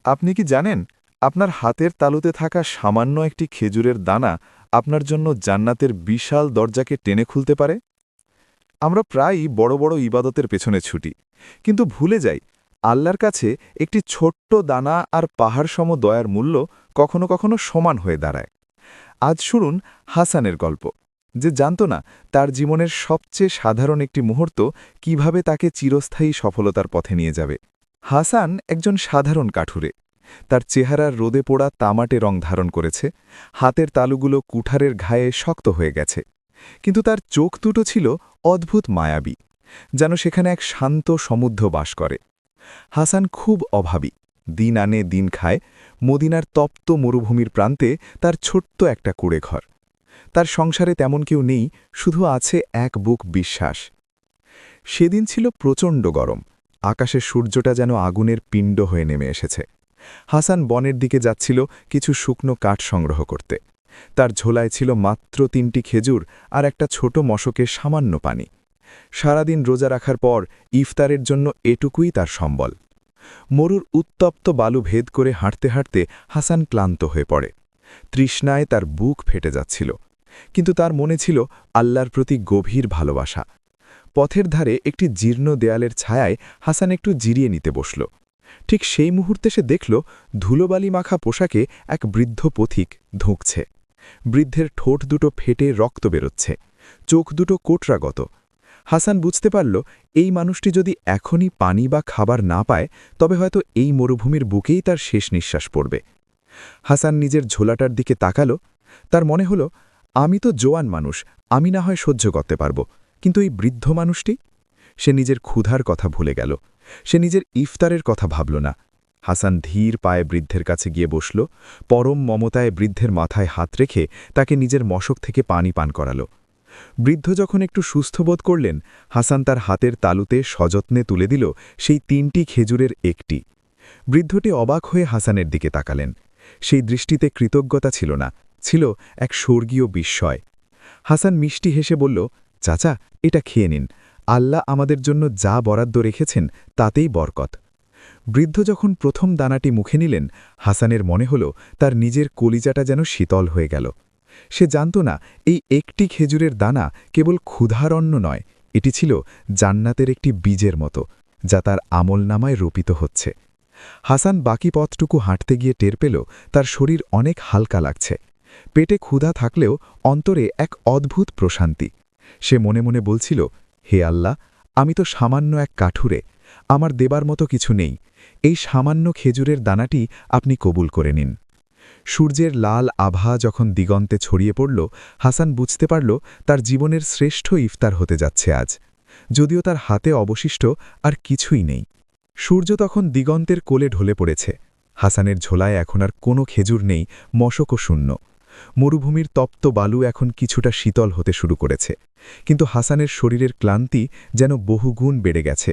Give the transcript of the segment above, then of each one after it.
আপনি কি জানেন আপনার হাতের তালুতে থাকা সামান্য একটি খেজুরের দানা আপনার জন্য জান্নাতের বিশাল দরজাকে টেনে খুলতে পারে? আমরা প্রায়ই বড় বড় ইবাদতের পেছনে ছুটি, কিন্তু ভুলে যাই আল্লাহর কাছে একটি ছোট্ট দানা আর পাহাড়সম দয়ার মূল্য কখনো কখনো সমান হয়ে দাঁড়ায়। আজ শুনুন হাসানের গল্প, যে জানত না তার জীবনের সবচেয়ে সাধারণ একটি মুহূর্ত কিভাবে তাকে চিরস্থায়ী সফলতার পথে নিয়ে যাবে। হাসান একজন সাধারণ কাঠুরে। তার চেহারার রোদে পোড়া তামাটে রং ধারণ করেছে, হাতের তালুগুলো কুঠারের ঘায়ে শক্ত হয়ে গেছে। কিন্তু তার চোখ দুটো ছিল অদ্ভুত মায়াবী, যেন সেখানে এক শান্ত সমুদ্র বাস করে। হাসান খুব অভাবী, দিন আনে দিন খায়। মদিনার তপ্ত মরুভূমির প্রান্তে তার ছোট্ট একটা কুঁড়েঘর। তার সংসারে তেমন কেউ নেই, শুধু আছে এক বুক বিশ্বাস। সেদিন ছিল প্রচণ্ড গরম, আকাশের সূর্যটা যেন আগুনের পিণ্ড হয়ে নেমে এসেছে। হাসান বনের দিকে যাচ্ছিল কিছু শুকনো কাঠ সংগ্রহ করতে। তার ঝোলায় ছিল মাত্র ৩টি খেজুর আর একটা ছোট মশকের সামান্য পানি। সারাদিন রোজা রাখার পর ইফতারের জন্য এটুকুই তার সম্বল। মরুর উত্তপ্ত বালু ভেদ করে হাঁটতে হাঁটতে হাসান ক্লান্ত হয়ে পড়ে। তৃষ্ণায় তার বুক ফেটে যাচ্ছিল, কিন্তু তার মনে ছিল আল্লাহর প্রতি গভীর ভালোবাসা। পথের ধারে একটি জীর্ণ দেয়ালের ছায়ায় হাসান একটু জিরিয়ে নিতে বসল। ঠিক সেই মুহূর্তে সে দেখল ধুলোবালি মাখা পোশাকে এক বৃদ্ধ পথিক ধুঁকছে। বৃদ্ধের ঠোঁট দুটো ফেটে রক্ত বেরোচ্ছে, চোখ দুটো কোটরাগত। হাসান বুঝতে পারল এই মানুষটি যদি এখনই পানি বা খাবার না পায়, তবে হয়তো এই মরুভূমির বুকেই তার শেষ নিঃশ্বাস পড়বে। হাসান নিজের ঝোলাটার দিকে তাকাল। তার মনে হল, আমি তো জোয়ান মানুষ, আমি না হয় সহ্য করতে পারব, কিন্তু এই বৃদ্ধ মানুষটি। সে নিজের ক্ষুধার কথা ভুলে গেল, সে নিজের ইফতারের কথা ভাবল না। হাসান ধীর পায়ে বৃদ্ধের কাছে গিয়ে বসল, পরম মমতায় বৃদ্ধের মাথায় হাত রেখে তাকে নিজের মশক থেকে পানি পান করাল। বৃদ্ধ যখন একটু সুস্থ বোধ করলেন, হাসান তার হাতের তালুতে সযত্নে তুলে দিল সেই ৩টি খেজুরের একটি। বৃদ্ধটি অবাক হয়ে হাসানের দিকে তাকালেন। সেই দৃষ্টিতে কৃতজ্ঞতা ছিল না, ছিল এক স্বর্গীয় বিস্ময়। হাসান মিষ্টি হেসে বলল, চাচা, এটা খেয়ে নিন, আল্লাহ আমাদের জন্য যা বরাদ্দ রেখেছেন তাতেই বরকত। বৃদ্ধ যখন প্রথম দানাটি মুখে নিলেন, হাসানের মনে হল তার নিজের কলিজাটা যেন শীতল হয়ে গেল। সে জানত না এই একটি খেজুরের দানা কেবল ক্ষুধার অন্ন নয়, এটি ছিল জান্নাতের একটি বীজের মতো, যা তার আমলনামায় রোপিত হচ্ছে। হাসান বাকি পথটুকু হাঁটতে গিয়ে টের পেল তার শরীর অনেক হালকা লাগছে। পেটে ক্ষুধা থাকলেও অন্তরে এক অদ্ভুত প্রশান্তি। সে মনে মনে বলছিল, হে আল্লাহ, আমি তো সামান্য এক কাঠুরে, আমার দেবার মতো কিছু নেই, এই সামান্য খেজুরের দানাটি আপনি কবুল করে নিন। সূর্যের লাল আভা যখন দিগন্তে ছড়িয়ে পড়ল, হাসান বুঝতে পারল তার জীবনের শ্রেষ্ঠ ইফতার হতে যাচ্ছে আজ, যদিও তার হাতে অবশিষ্ট আর কিছুই নেই। সূর্য তখন দিগন্তের কোলে ঢলে পড়েছে। হাসানের ঝোলায় এখন আর কোনো খেজুর নেই, মশকও শূন্য। মরুভূমির তপ্ত বালু এখন কিছুটা শীতল হতে শুরু করেছে, কিন্তু হাসানের শরীরের ক্লান্তি যেন বহুগুণ বেড়ে গেছে।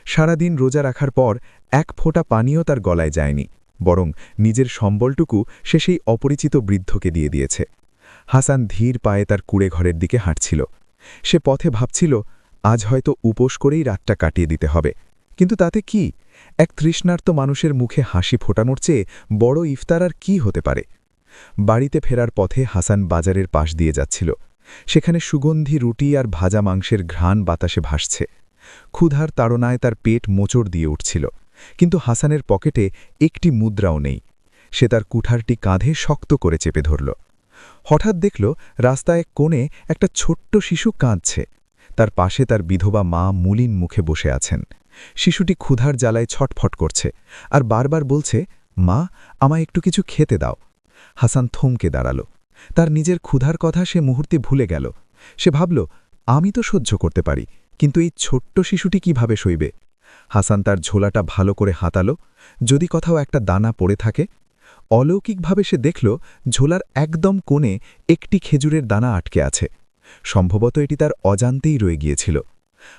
সারাদিন রোজা রাখার পর এক ফোঁটা পানিও তার গলায় যায়নি, বরং নিজের সম্বলটুকু সে সেই অপরিচিত বৃদ্ধকে দিয়ে দিয়েছে। হাসান ধীর পায়ে তার কুঁড়ে ঘরের দিকে হাঁটছিল। সে পথে ভাবছিল, আজ হয়তো উপোস করেই রাতটা কাটিয়ে দিতে হবে, কিন্তু তাতে কি? এক তৃষ্ণার্ত মানুষের মুখে হাসি ফোটানোর চেয়ে বড় ইফতার আর কি হতে পারে? বাড়িতে ফেরার পথে হাসান বাজারের পাশ দিয়ে যাচ্ছিল। সেখানে সুগন্ধি রুটি আর ভাজা মাংসের ঘ্রাণ বাতাসে ভাসছে। ক্ষুধার তাড়নায় তার পেট মোচড় দিয়ে উঠছিল, কিন্তু হাসানের পকেটে একটি মুদ্রাও নেই। সে তার কুঠারটি কাঁধে শক্ত করে চেপে ধরল। হঠাৎ দেখল রাস্তায় এক কোণে একটা ছোট্ট শিশু কাঁদছে। তার পাশে তার বিধবা মা মলিন মুখে বসে আছেন। শিশুটি ক্ষুধার জ্বালায় ছটফট করছে আর বারবার বলছে, মা, আমায় একটু কিছু খেতে দাও। হাসান থমকে দাঁড়াল। তার নিজের ক্ষুধার কথা সে মুহূর্তে ভুলে গেল। সে ভাবল, আমি তো সহ্য করতে পারি, কিন্তু এই ছোট্ট শিশুটি কিভাবে সইবে? হাসান তার ঝোলাটা ভালো করে হাতাল, যদি কোথাও একটা দানা পড়ে থাকে। অলৌকিকভাবে সে দেখল ঝোলার একদম কোণে একটি খেজুরের দানা আটকে আছে। সম্ভবত এটি তার অজান্তেই রয়ে গিয়েছিল।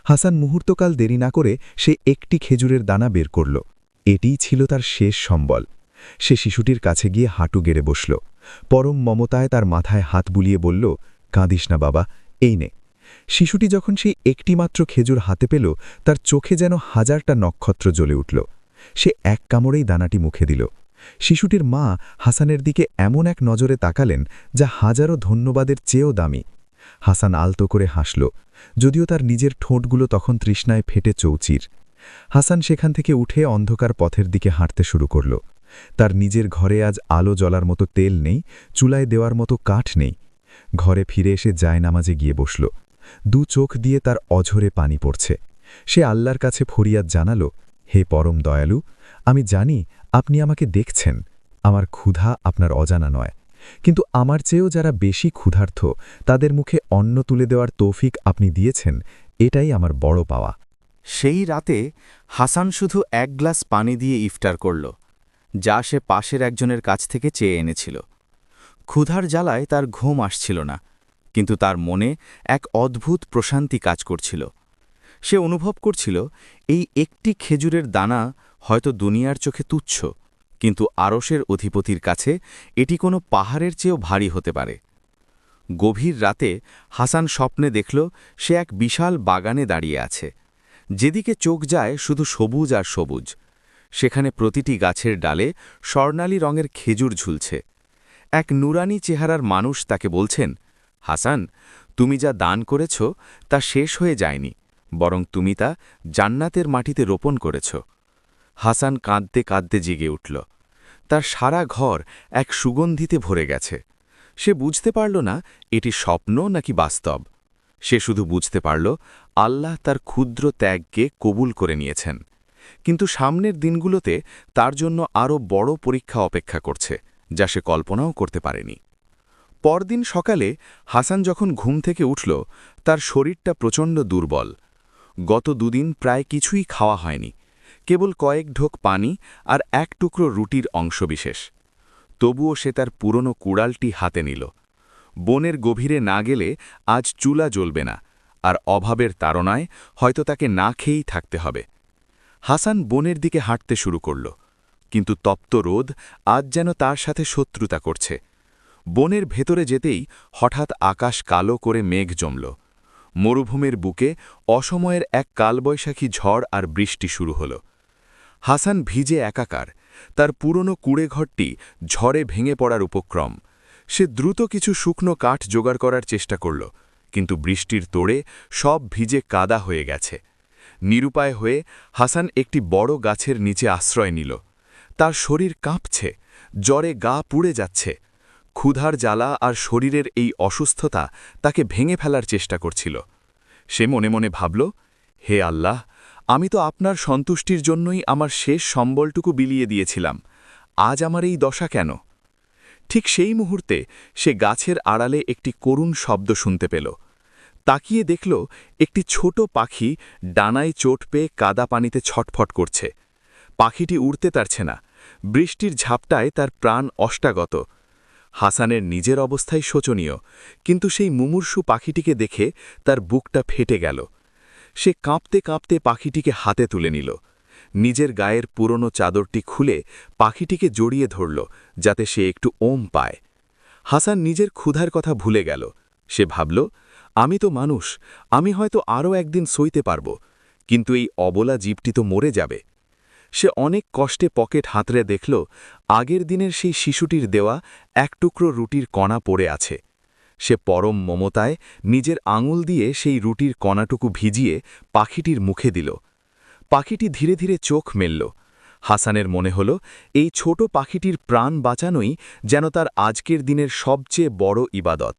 হাসান মুহূর্তকাল দেরি না করে সে একটি খেজুরের দানা বের করল। এটিই ছিল তার শেষ সম্বল। সে শিশুটির কাছে গিয়ে হাঁটু গেড়ে বসল। পরম মমতায় তার মাথায় হাত বুলিয়ে বলল, কাঁদিস না বাবা, এই নে। শিশুটি যখন সেই একটিমাত্র খেজুর হাতে পেল, তার চোখে যেন হাজারটা নক্ষত্র জ্বলে উঠল। সে এক কামড়েই দানাটি মুখে দিল। শিশুটির মা হাসানের দিকে এমন এক নজরে তাকালেন যা হাজারো ধন্যবাদের চেয়েও দামি। হাসান আলতো করে হাসল, যদিও তার নিজের ঠোঁটগুলো তখন তৃষ্ণায় ফেটে চৌচির। হাসান সেখান থেকে উঠে অন্ধকার পথের দিকে হাঁটতে শুরু করল। তার নিজের ঘরে আজ আলো জ্বলার মতো তেল নেই, চুলায় দেওয়ার মতো কাঠ নেই। ঘরে ফিরে এসে জায়নামাজে গিয়ে বসল। দু চোখ দিয়ে তার অঝরে পানি পড়ছে। সে আল্লাহর কাছে ফরিয়াদ জানাল, হে পরম দয়ালু, আমি জানি আপনি আমাকে দেখছেন। আমার ক্ষুধা আপনার অজানা নয়, কিন্তু আমার চেয়েও যারা বেশি ক্ষুধার্থ তাদের মুখে অন্ন তুলে দেওয়ার তৌফিক আপনি দিয়েছেন, এটাই আমার বড় পাওয়া। সেই রাতে হাসান শুধু এক গ্লাস পানি দিয়ে ইফতার করল, যা সে পাশের একজনের কাছ থেকে চেয়ে এনেছিল। ক্ষুধার জ্বালায় তার ঘুম আসছিল না, কিন্তু তার মনে এক অদ্ভুত প্রশান্তি কাজ করছিল। সে অনুভব করছিল এই একটি খেজুরের দানা হয়তো দুনিয়ার চোখে তুচ্ছ, কিন্তু আরশের অধিপতির কাছে এটি কোনো পাহাড়ের চেয়েও ভারী হতে পারে। গভীর রাতে হাসান স্বপ্নে দেখল সে এক বিশাল বাগানে দাঁড়িয়ে আছে। যেদিকে চোখ যায় শুধু সবুজ আর সবুজ। সেখানে প্রতিটি গাছের ডালে স্বর্ণালী রঙের খেজুর ঝুলছে। এক নুরানি চেহারার মানুষ তাকে বলছেন, হাসান, তুমি যা দান করেছ তা শেষ হয়ে যায়নি, বরং তুমি তা জান্নাতের মাটিতে রোপণ করেছ। হাসান কাঁদতে কাঁদতে জেগে উঠল। তার সারা ঘর এক সুগন্ধিতে ভরে গেছে। সে বুঝতে পারল না এটি স্বপ্ন নাকি বাস্তব। সে শুধু বুঝতে পারল আল্লাহ তার ক্ষুদ্র ত্যাগকে কবুল করে নিয়েছেন। কিন্তু সামনের দিনগুলোতে তার জন্য আরও বড় পরীক্ষা অপেক্ষা করছে, যা সে কল্পনাও করতে পারেনি। পরদিন সকালে হাসান যখন ঘুম থেকে উঠল, তার শরীরটা প্রচণ্ড দুর্বল। গত দুদিন প্রায় কিছুই খাওয়া হয়নি, কেবল কয়েক ঢোক পানি আর এক টুকরো রুটির অংশবিশেষ। তবুও সে তার পুরনো কুড়ালটি হাতে নিল। বনের গভীরে না গেলে আজ চুলা জ্বলবে না, আর অভাবের তাড়নায় হয়তো তাকে না খেয়েই থাকতে হবে। হাসান বনের দিকে হাঁটতে শুরু করল, কিন্তু তপ্ত রোদ আজ যেন তার সাথে শত্রুতা করছে। বনের ভেতরে যেতেই হঠাৎ আকাশ কালো করে মেঘ জমল। মরুভূমির বুকে অসময়ের এক কালবৈশাখী ঝড় আর বৃষ্টি শুরু হল। হাসান ভিজে একাকার, তার পুরনো কুড়েঘরটি ঝড়ে ভেঙে পড়ার উপক্রম। সে দ্রুত কিছু শুকনো কাঠ জোগাড় করার চেষ্টা করল, কিন্তু বৃষ্টির তোড়ে সব ভিজে কাদা হয়ে গেছে। নিরুপায় হয়ে হাসান একটি বড় গাছের নিচে আশ্রয় নিল। তার শরীর কাঁপছে, জ্বরে গা পুড়ে যাচ্ছে। ক্ষুধার জ্বালা আর শরীরের এই অসুস্থতা তাকে ভেঙে ফেলার চেষ্টা করছিল। সে মনে মনে ভাবল, হে আল্লাহ, আমি তো আপনার সন্তুষ্টির জন্যই আমার শেষ সম্বলটুকু বিলিয়ে দিয়েছিলাম, আজ আমার এই দশা কেন? ঠিক সেই মুহূর্তে সে গাছের আড়ালে একটি করুণ শব্দ শুনতে পেল। তাকিয়ে দেখল একটি ছোট পাখি ডানায় চোট পেয়ে কাদা পানিতে ছটফট করছে। পাখিটি উড়তে পারছে না, বৃষ্টির ঝাপটায় তার প্রাণ অষ্টাগত। হাসানের নিজের অবস্থাই শোচনীয়, কিন্তু সেই মুমূর্ষু পাখিটিকে দেখে তার বুকটা ফেটে গেল। সে কাঁপতে কাঁপতে পাখিটিকে হাতে তুলে নিল। নিজের গায়ের পুরনো চাদরটি খুলে পাখিটিকে জড়িয়ে ধরল, যাতে সে একটু ওম পায়। হাসান নিজের ক্ষুধার কথা ভুলে গেল। সে ভাবল, আমি তো মানুষ, আমি হয়তো আরও একদিন সইতে পারব, কিন্তু এই অবলা জীবটি তো মরে যাবে। সে অনেক কষ্টে পকেট হাতড়ে দেখল আগের দিনের সেই শিশুটির দেওয়া এক টুকরো রুটির কণা পড়ে আছে। সে পরম মমতায় নিজের আঙুল দিয়ে সেই রুটির কণাটুকু ভিজিয়ে পাখিটির মুখে দিল। পাখিটি ধীরে ধীরে চোখ মেলল। হাসানের মনে হল এই ছোট পাখিটির প্রাণ বাঁচানোই যেন তার আজকের দিনের সবচেয়ে বড় ইবাদত।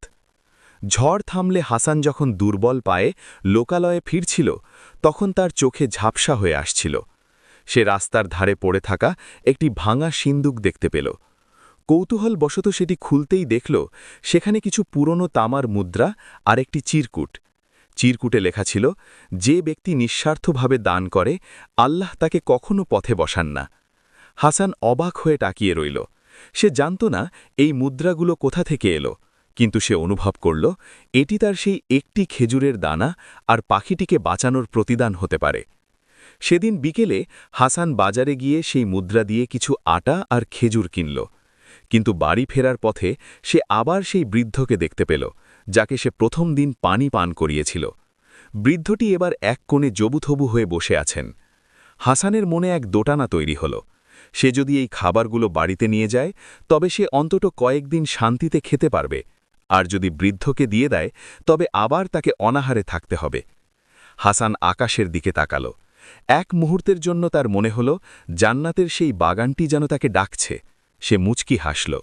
ঝড় থামলে হাসান যখন দুর্বল পায়ে লোকালয়ে ফিরছিল, তখন তার চোখে ঝাপসা হয়ে আসছিল। সে রাস্তার ধারে পড়ে থাকা একটি ভাঙা সিন্দুক দেখতে পেল। কৌতূহলবশত সেটি খুলতেই দেখল সেখানে কিছু পুরনো তামার মুদ্রা আর একটি চিরকুট। চিরকুটে লেখা ছিল, যে ব্যক্তি নিঃস্বার্থভাবে দান করে আল্লাহ তাকে কখনো পথে বসান না। হাসান অবাক হয়ে তাকিয়ে রইল। সে জানত না এই মুদ্রাগুলো কোথা থেকে এলো, কিন্তু সে অনুভব করল এটি তার সেই একটি খেজুরের দানা আর পাখিটিকে বাঁচানোর প্রতিদান হতে পারে। সেদিন বিকেলে হাসান বাজারে গিয়ে সেই মুদ্রা দিয়ে কিছু আটা আর খেজুর কিনল, কিন্তু বাড়ি ফেরার পথে সে আবার সেই বৃদ্ধকে দেখতে পেল, যাকে সে প্রথম দিন পানি পান করিয়েছিল। বৃদ্ধটি এবার এক কোণে জবুথবু হয়ে বসে আছেন। হাসানের মনে এক দোটানা তৈরি হল। সে যদি এই খাবারগুলো বাড়িতে নিয়ে যায় তবে সে অন্তত কয়েকদিন শান্তিতে খেতে পারবে, আর যদি বৃদ্ধকে দিয়ে দেয় তবে আবার তাকে অনাহারে থাকতে হবে। হাসান আকাশের দিকে তাকাল। এক মুহূর্তের জন্য তার মনে হল জান্নাতের সেই বাগানটি যেন তাকে ডাকছে। সে মুচকি হাসল।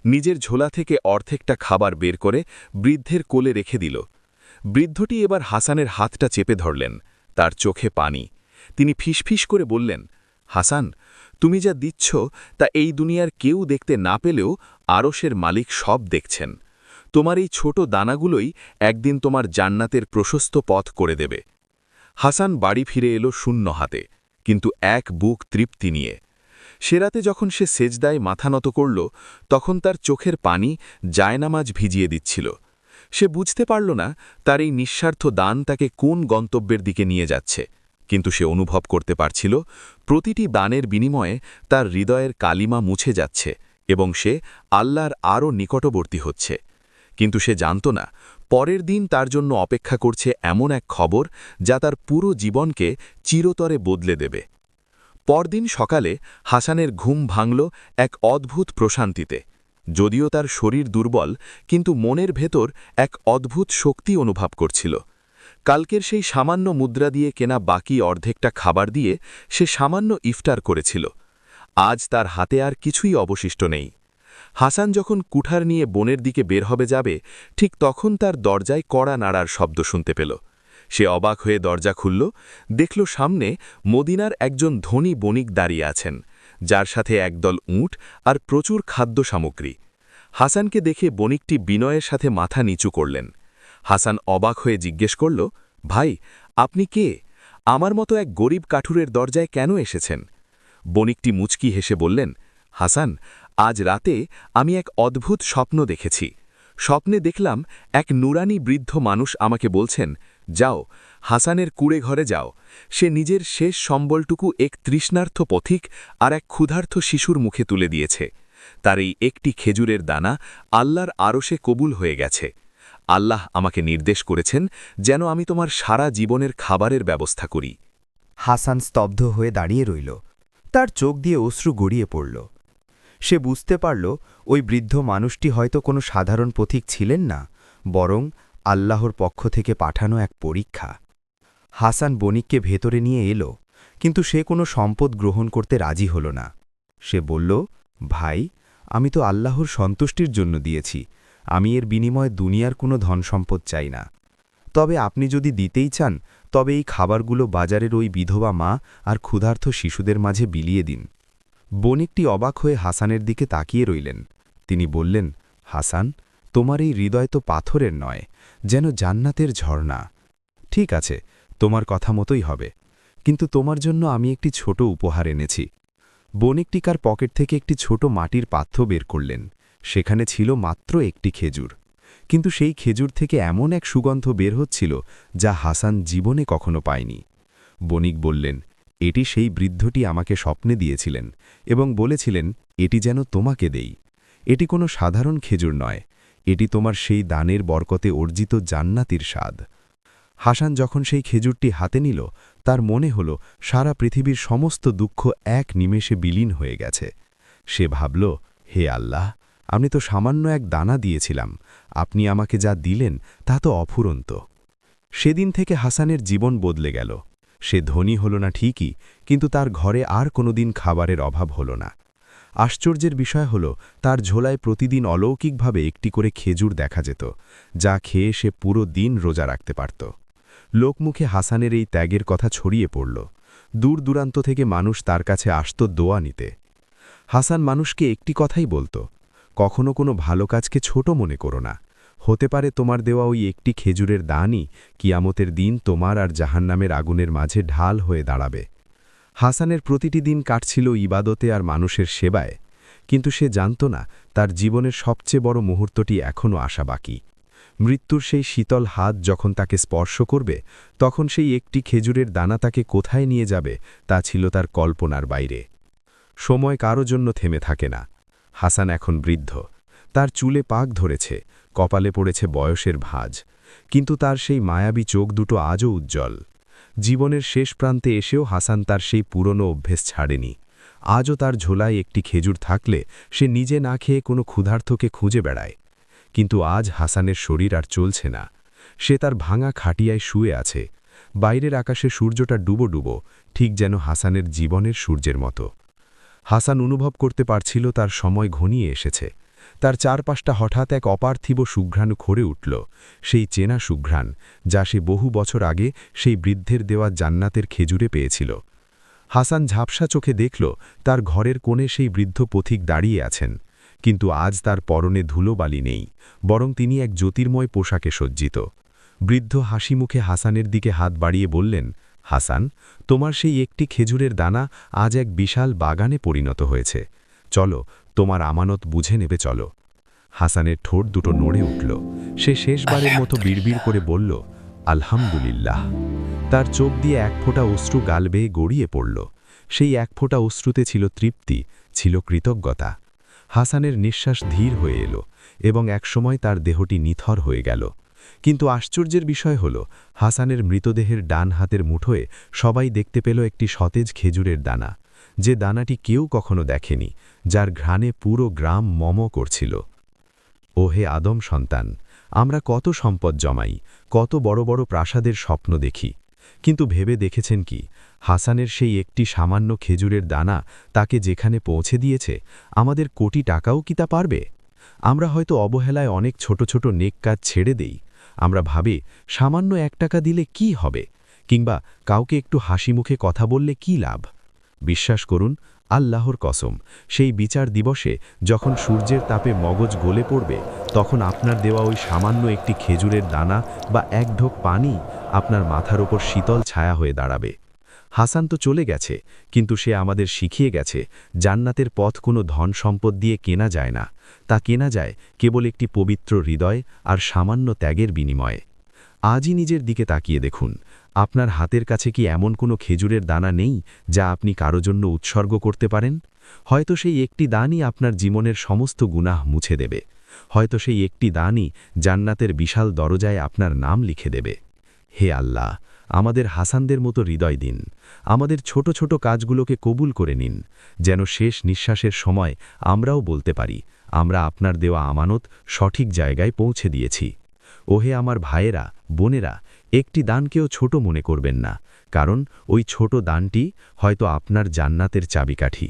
নিজের ঝোলা থেকে অর্ধেকটা খাবার বের করে বৃদ্ধের কোলে রেখে দিল। বৃদ্ধটি এবার হাসানের হাতটা চেপে ধরলেন। তার চোখে পানি। তিনি ফিসফিস করে বললেন, হাসান, তুমি যা দিচ্ছ তা এই দুনিয়ার কেউ দেখতে না পেলেও আরশের মালিক সব দেখছেন। তোমার এই ছোট দানাগুলোই একদিন তোমার জান্নাতের প্রশস্ত পথ করে দেবে। হাসান বাড়ি ফিরে এলো শূন্য হাতে, কিন্তু এক বুক তৃপ্তি নিয়ে। সেরাতে যখন সে সেজদায় মাথা নত করল তখন তার চোখের পানি জায়নামাজ ভিজিয়ে দিচ্ছিল। সে বুঝতে পারল না তার এই নিঃস্বার্থ দান তাকে কোন গন্তব্যের দিকে নিয়ে যাচ্ছে, কিন্তু সে অনুভব করতে পারছিল প্রতিটি দানের বিনিময়ে তার হৃদয়ের কালিমা মুছে যাচ্ছে এবং সে আল্লাহর আরও নিকটবর্তী হচ্ছে। কিন্তু সে জানত না পরের দিন তার জন্য অপেক্ষা করছে এমন এক খবর যা তার পুরো জীবনকে চিরতরে বদলে দেবে। পরদিন সকালে হাসানের ঘুম ভাঙল এক অদ্ভুত প্রশান্তিতে। যদিও তার শরীর দুর্বল, কিন্তু মনের ভেতর এক অদ্ভুত শক্তি অনুভব করছিল। কালকের সেই সামান্য মুদ্রা দিয়ে কেনা বাকি অর্ধেকটা খাবার দিয়ে সে সামান্য ইফতার করেছিল। আজ তার হাতে আর কিছুই অবশিষ্ট নেই। হাসান যখন কুঠার নিয়ে বনের দিকে বের হবে যাবে, ঠিক তখন তার দরজায় কড়া নাড়ার শব্দ শুনতে পেল। সে অবাক হয়ে দরজা খুলল, দেখল সামনে মদিনার একজন ধনী বণিক দাঁড়িয়ে আছেন, যার সাথে একদল উট আর প্রচুর খাদ্য সামগ্রী। হাসানকে দেখে বণিকটি বিনয়ের সাথে মাথা নিচু করলেন। হাসান অবাক হয়ে জিজ্ঞেস করল, ভাই, আপনি কে? আমার মতো এক গরিব কাঠুরের দরজায় কেন এসেছেন? বণিকটি মুচকি হেসে বললেন, হাসান, আজ রাতে আমি এক অদ্ভুত স্বপ্ন দেখেছি। স্বপ্নে দেখলাম এক নুরানি বৃদ্ধ মানুষ আমাকে বলছেন, যাও, হাসানের কুড়ে ঘরে যাও। সে নিজের শেষ সম্বলটুকু এক তৃষ্ণার্থ পথিক আর এক ক্ষুধার্থ শিশুর মুখে তুলে দিয়েছে। তার এই একটি খেজুরের দানা আল্লাহর আরশে কবুল হয়ে গেছে। আল্লাহ আমাকে নির্দেশ করেছেন যেন আমি তোমার সারা জীবনের খাবারের ব্যবস্থা করি। হাসান স্তব্ধ হয়ে দাঁড়িয়ে রইল। তার চোখ দিয়ে অশ্রু গড়িয়ে পড়ল। সে বুঝতে পারল ওই বৃদ্ধ মানুষটি হয়তো কোনো সাধারণ পথিক ছিলেন না, বরং আল্লাহর পক্ষ থেকে পাঠানো এক পরীক্ষা। হাসান বণিককে ভেতরে নিয়ে এলো, কিন্তু সে কোনো সম্পদ গ্রহণ করতে রাজি হল না। সে বলল, ভাই, আমি তো আল্লাহর সন্তুষ্টির জন্য দিয়েছি। আমি এর বিনিময়ে দুনিয়ার কোনো ধনসম্পদ চাই না। তবে আপনি যদি দিতেই চান তবে এই খাবারগুলো বাজারের ওই বিধবা মা আর ক্ষুধার্ত শিশুদের মাঝে বিলিয়ে দিন। বণিকটি অবাক হয়ে হাসানের দিকে তাকিয়ে রইলেন। তিনি বললেন, হাসান, তোমার এই হৃদয় তো পাথরের নয়, যেন জান্নাতের ঝর্ণা। ঠিক আছে, তোমার কথা মতোই হবে, কিন্তু তোমার জন্য আমি একটি ছোট উপহার এনেছি। বণিকটি কার পকেট থেকে একটি ছোট মাটির পাত্র বের করলেন। সেখানে ছিল মাত্র একটি খেজুর, কিন্তু সেই খেজুর থেকে এমন এক সুগন্ধ বের হচ্ছিল যা হাসান জীবনে কখনো পায়নি। বণিক বললেন, এটি সেই বৃদ্ধটি আমাকে স্বপ্নে দিয়েছিলেন এবং বলেছিলেন এটি যেন তোমাকে দেই। এটি কোনো সাধারণ খেজুর নয়, এটি তোমার সেই দানের বরকতে অর্জিত জান্নাতির স্বাদ। হাসান যখন সেই খেজুরটি হাতে নিল, তার মনে হল সারা পৃথিবীর সমস্ত দুঃখ এক নিমেষে বিলীন হয়ে গেছে। সে ভাবল, হে আল্লাহ, আমি তো সামান্য এক দানা দিয়েছিলাম, আপনি আমাকে যা দিলেন তা তো অফুরন্ত। সেদিন থেকে হাসানের জীবন বদলে গেল। সে ধনী হল না ঠিকই, কিন্তু তার ঘরে আর কোনোদিন খাবারের অভাব হল না। আশ্চর্যের বিষয় হল তার ঝোলায় প্রতিদিন অলৌকিকভাবে একটি করে খেজুর দেখা যেত, যা খেয়ে সে পুরো দিন রোজা রাখতে পারত। লোকমুখে হাসানের এই ত্যাগের কথা ছড়িয়ে পড়ল। দূর দূরান্ত থেকে মানুষ তার কাছে আসত দোয়া নিতে। হাসান মানুষকে একটি কথাই বলত, কখনো কোনো ভালো কাজকে ছোট মনে করো না। হতে পারে তোমার দেওয়া ওই একটি খেজুরের দানই কিয়ামতের দিন তোমার আর জাহান্নামের আগুনের মাঝে ঢাল হয়ে দাঁড়াবে। হাসানের প্রতিটি দিন কাটছিল ইবাদতে আর মানুষের সেবায়, কিন্তু সে জানত না তার জীবনের সবচেয়ে বড় মুহূর্তটি এখনও আসা বাকি। মৃত্যুর সেই শীতল হাত যখন তাকে স্পর্শ করবে, তখন সেই একটি খেজুরের দানা তাকে কোথায় নিয়ে যাবে তা ছিল তার কল্পনার বাইরে। সময় কারো জন্য থেমে থাকে না। হাসান এখন বৃদ্ধ, তার চুলে পাক ধরেছে, কপালে পড়েছে বয়সের ভাঁজ, কিন্তু তার সেই মায়াবী চোখ দুটো আজও উজ্জ্বল। জীবনের শেষ প্রান্তে এসেও হাসান তার সেই পুরনো অভ্যেস ছাড়েনি। আজও তার ঝোলায় একটি খেজুর থাকলে সে নিজে না খেয়ে কোনো ক্ষুধার্তকে খুঁজে বেড়ায়। কিন্তু আজ হাসানের শরীর আর চলছে না। সে তার ভাঙা খাটিয়ায় শুয়ে আছে। বাইরের আকাশে সূর্যটা ডুবো ডুবো, ঠিক যেন হাসানের জীবনের সূর্যের মতো। হাসান অনুভব করতে পারছিল তার সময় ঘনিয়ে এসেছে। তার চারপাশটা হঠাৎ এক অপার্থিব সুঘ্রাণ খড়ে উঠল, সেই চেনা সুঘ্রাণ যা সে বহু বছর আগে সেই বৃদ্ধের দেওয়া জান্নাতের খেজুরে পেয়েছিল। হাসান ঝাপসা চোখে দেখল তার ঘরের কোণে সেই বৃদ্ধ পথিক দাঁড়িয়ে আছেন, কিন্তু আজ তার পরনে ধুলোবালি নেই, বরং তিনি এক জ্যোতির্ময় পোশাকে সজ্জিত। বৃদ্ধ হাসি মুখে হাসানের দিকে হাত বাড়িয়ে বললেন, হাসান, তোমার সেই একটি খেজুরের দানা আজ এক বিশাল বাগানে পরিণত হয়েছে। চলো, তোমার আমানত বুঝে নেবে চলো। হাসানের ঠোঁট দুটো নড়ে উঠল। সে শেষবারের মতো বিড়বিড় করে বলল, আলহামদুলিল্লাহ। তার চোখ দিয়ে এক ফোঁটা অশ্রু গাল বেয়ে গড়িয়ে পড়ল। সেই এক ফোঁটা অশ্রুতে ছিল তৃপ্তি, ছিল কৃতজ্ঞতা। হাসানের নিঃশ্বাস ধীর হয়ে এলো এবং একসময় তার দেহটি নিথর হয়ে গেল। কিন্তু আশ্চর্যের বিষয় হল, হাসানের মৃতদেহের ডান হাতের মুঠোয় সবাই দেখতে পেল একটি সতেজ খেজুরের দানা, যে দানাটি কেউ কখনো দেখেনি, যার ঘ্রাণে পুরো গ্রাম মম করছিল। ও হে আদম সন্তান, আমরা কত সম্পদ জমাই, কত বড় বড় প্রাসাদের স্বপ্ন দেখি, কিন্তু ভেবে দেখেছেন কি হাসানের সেই একটি সামান্য খেজুরের দানা তাকে যেখানে পৌঁছে দিয়েছে, আমাদের কোটি টাকাও কি তা পারবে? আমরা হয়তো অবহেলায় অনেক ছোট ছোট নেক কাজ ছেড়ে দেই। আমরা ভাবি সামান্য 1 টাকা দিলে কি হবে, কিংবা কাউকে একটু হাসি মুখে কথা বললে কি লাভ। বিশ্বাস করুন, আল্লাহর কসম, সেই বিচার দিবসে যখন সূর্যের তাপে মগজ গলে পড়বে, তখন আপনার দেওয়া ওই সামান্য একটি খেজুরের দানা বা এক ঢোক পানি আপনার মাথার ওপর শীতল ছায়া হয়ে দাঁড়াবে। হাসান তো চলে গেছে, কিন্তু সে আমাদের শিখিয়ে গেছে জান্নাতের পথ কোনো ধন সম্পদ দিয়ে কেনা যায় না, তা কেনা যায় কেবল একটি পবিত্র হৃদয় আর সামান্য ত্যাগের বিনিময়ে। আজই নিজের দিকে তাকিয়ে দেখুন, আপনার হাতের কাছে কি এমন কোনো খেজুরের দানা নেই যা আপনি কারো জন্য উৎসর্গ করতে পারেন? হয়তো সেই একটি দানই আপনার জীবনের সমস্ত গুনাহ মুছে দেবে। হয়তো সেই একটি দানই জান্নাতের বিশাল দরজায় আপনার নাম লিখে দেবে। হে আল্লাহ, আমাদের হাসানদের মতো হৃদয় দিন। আমাদের ছোট ছোট কাজগুলোকে কবুল করে নিন, যেন শেষ নিঃশ্বাসের সময় আমরাও বলতে পারি, আমরা আপনার দেওয়া আমানত সঠিক জায়গায় পৌঁছে দিয়েছি। ওহে আমার ভাইয়েরা, বোনেরা, একটি দানকেও ছোট মনে করবেন না, কারণ ওই ছোট দানটি হয়তো আপনার জান্নাতের চাবিকাঠি।